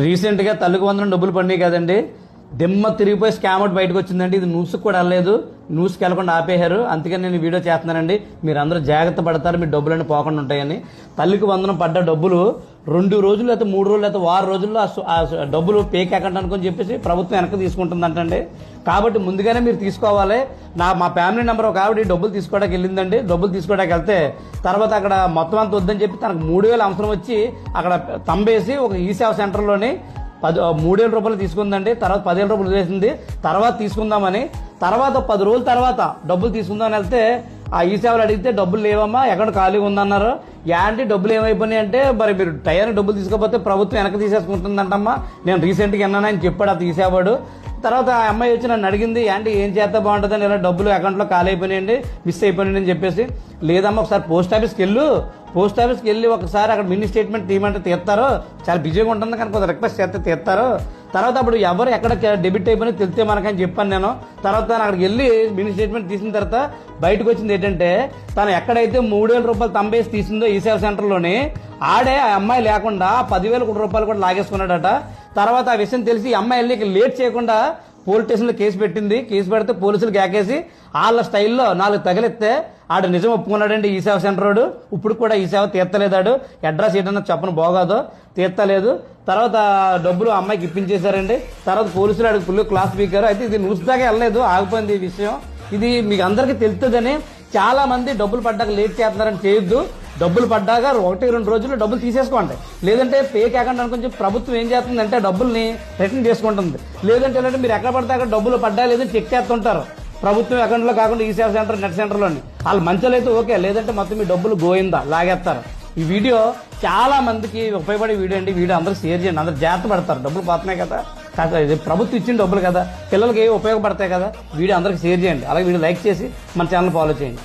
రీసెంట్గా తల్లికి వందనం డబ్బులు పడినాయి కదండి, దిమ్మ తిరిగిపోయి స్కామ్ అవుట్ బయటకు వచ్చిందండి. ఇది న్యూస్కి కూడా వెళ్ళలేదు, న్యూస్కి వెళ్ళకుండా ఆపేశారు. అందుకని నేను వీడియో చేస్తున్నానండి. మీరు అందరూ జాగ్రత్త పడతారు, మీ డబ్బులన్నీ పోకుండా ఉంటాయని. తల్లికి వందనం పడ్డ డబ్బులు 2 రోజులు లేకపోతే 3 రోజులు లేకపోతే వారం రోజుల్లో ఆ డబ్బులు పేక్ అకౌంట్ అనుకుని చెప్పేసి ప్రభుత్వం వెనక్కి తీసుకుంటుందంటండి. కాబట్టి ముందుగానే మీరు తీసుకోవాలి. మా ఫ్యామిలీ నెంబర్ ఒక ఆవిడ డబ్బులు తీసుకోవడానికి వెళ్ళిందండి. డబ్బులు తీసుకోవడానికి వెళ్తే తర్వాత అక్కడ మొత్తం అంతా వద్దని చెప్పి తనకు 3,000 అవసరం వచ్చి అక్కడ తంబేసి ఒక ఈ సేవ సెంటర్లోని 3,000 రూపాయలు తీసుకుందండి. తర్వాత 10,000 రూపాయలు వదిలేసింది. తర్వాత తీసుకుందామని తర్వాత 10 రోజుల తర్వాత డబ్బులు తీసుకుందామని వెళ్తే ఆ ఈ సేవలు అడిగితే డబ్బులు లేవమ్మా, ఎక్కడ ఖాళీగా ఉందన్నారు. యాంటీ డబ్బులు ఏమైపోయినాయి అంటే, మరి మీరు టైర్ని డబ్బులు తీసుకోకపోతే ప్రభుత్వం వెనక్కి తీసేసుకుంటుందంటమ్మా. నేను రీసెంట్గా విన్నానని చెప్పాడు ఆ తీసేవాడు. తర్వాత ఆ అమ్మాయి వచ్చి నన్ను అడిగింది, యాంటీ ఏం చేస్తే బాగుంటుందని, ఇలా డబ్బులు అకౌంట్లో ఖాళీ అయిపోయినాయండి, మిస్ అయిపోయినాయి అని చెప్పేసి. లేదమ్మా ఒకసారి పోస్ట్ ఆఫీస్కి వెళ్ళి ఒకసారి అక్కడ మినీ స్టేట్మెంట్ తీయమంటే తీస్తారు, చాలా బిజీగా ఉంటుంది కానీ కొంచెం రిక్వెస్ట్ చేస్తే తీస్తారు. తర్వాత అప్పుడు ఎవరు ఎక్కడ డెబిట్ అయిపోయినా తెలితే మనకని చెప్పాను నేను. తర్వాత అక్కడికి వెళ్ళి మినీ స్టేట్మెంట్ తీసిన తర్వాత బయటకు వచ్చింది ఏంటంటే, తను ఎక్కడైతే 3,000 రూపాయలు తంబేసి తీసిందో ఈ సేవ సెంటర్లోని ఆడే ఆ అమ్మాయి లేకుండా 10,000 రూపాయలు కూడా లాగేసుకున్నాడట. తర్వాత ఆ విషయం తెలిసి ఈ అమ్మాయి వెళ్ళి లేట్ చేయకుండా పోలీస్ స్టేషన్లో కేసు పెట్టింది. కేసు పెడితే పోలీసులు కేకేసి వాళ్ళ స్టైల్లో 4 తగిలిస్తే ఆడు నిజం ఒప్పుకున్నాడండి. ఈ సేవ సెంటర్ వాడు ఇప్పుడు కూడా ఈ సేవ తీర్చలేదాడు. అడ్రస్ ఏంటన్నా చెప్పను బాగోదో, తీర్చలేదు. తర్వాత డబ్బులు అమ్మాయికి ఇప్పించేశారండి. తర్వాత పోలీసులు ఆడికి ఫుల్ క్లాస్ స్పీకర్. అయితే ఇది న్యూస్ దాకా వెళ్ళలేదు, ఆగిపోయింది ఈ విషయం. ఇది మీకు అందరికీ తెలుస్తుందని చాలా మంది డబ్బులు పడ్డాక లేట్ చేస్తున్నారని చేయొద్దు. డబ్బులు పడ్డాక 1-2 రోజుల్లో డబ్బులు తీసేసుకోండి. లేదంటే పేక్ అకౌంట్ అనుకుని ప్రభుత్వం ఏం చేస్తుందంటే డబ్బుల్ని రిటర్న్ చేసుకుంటుంది. లేదంటే ఏంటంటే మీరు ఎక్కడ పడితే అక్కడ డబ్బులు పడ్డా లేదని చెక్ చేస్తుంటారు ప్రభుత్వం అకౌంట్లో కాకుండా ఈ సేవ సెంటర్ నెట్ సెంటర్లోని. వాళ్ళు మంచిలో అయితే ఓకే, లేదంటే మొత్తం మీ డబ్బులు గోయిందా లాగేస్తారు. ఈ వీడియో చాలా మందికి ఉపయోగపడే వీడియో అండి. వీడియో అందరూ షేర్ చేయండి, అందరూ జాగ్రత్త పడతారు. డబ్బులు పోతున్నాయి కదా, కాదు ఇది ప్రభుత్వం ఇచ్చిన డబ్బులు కదా, పిల్లలకి ఉపయోగపడతాయి కదా. వీడియో అందరికి షేర్ చేయండి, అలాగే వీడియో లైక్ చేసి మన ఛానల్ ఫాలో చేయండి.